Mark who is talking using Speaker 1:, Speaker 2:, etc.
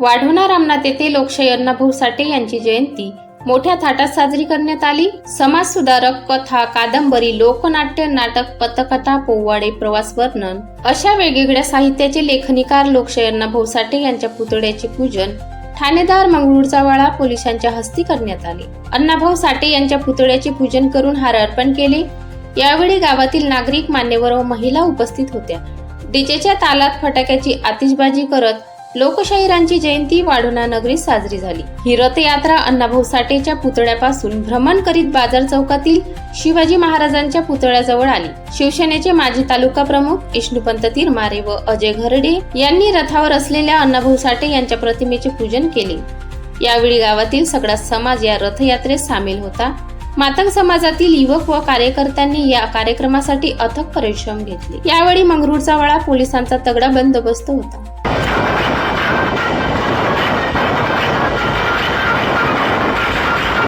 Speaker 1: वाढवणा रामनाथ येथे लोकशाही अण्णाभाऊ साठे यांची जयंती मोठ्या थाटात साजरी करण्यात आली। समाजसुधारक, कथा, कादंबरी, लोकनाट्य, नाटक, पथकथा, पोवाडे, प्रवास वर्णन अशा वेगवेगळ्या साहित्याचे लेखनिकार लोकशाही अण्णाभाऊ साठे यांच्या पुतळ्याचे पूजन ठाणेदार मंगरुळचा वाडा पोलिसांच्या हस्ते करण्यात आले। अण्णाभाऊ साठे यांच्या पुतळ्याचे पूजन करून हार अर्पण केले। यावेळी गावातील नागरिक, मान्यवर व महिला उपस्थित होत्या। डीजेच्या तालात फटाक्याची आतिषबाजी करत लोकशाहीरांची जयंती वाढवणा नगरीत साजरी झाली। ही रथयात्रा अण्णाभाऊ साठेच्या पुतळ्यापासून भ्रमण करीत बाजार चौकातील शिवाजी महाराजांच्या पुतळ्याजवळ आली। शिवसेनेचे माजी तालुका प्रमुख विष्णुपंत तिरमारे व अजय घरडे यांनी रथावर असलेल्या अण्णाभाऊ साठे यांच्या प्रतिमेचे पूजन केले। यावेळी गावातील सगळा समाज या रथयात्रेत सामील होता। मातंग समाजातील युवक व कार्यकर्त्यांनी या कार्यक्रमासाठी अथक परिश्रम घेतले। यावेळी मंगरुळचा वाडा पोलिसांचा तगडा बंदोबस्त होता।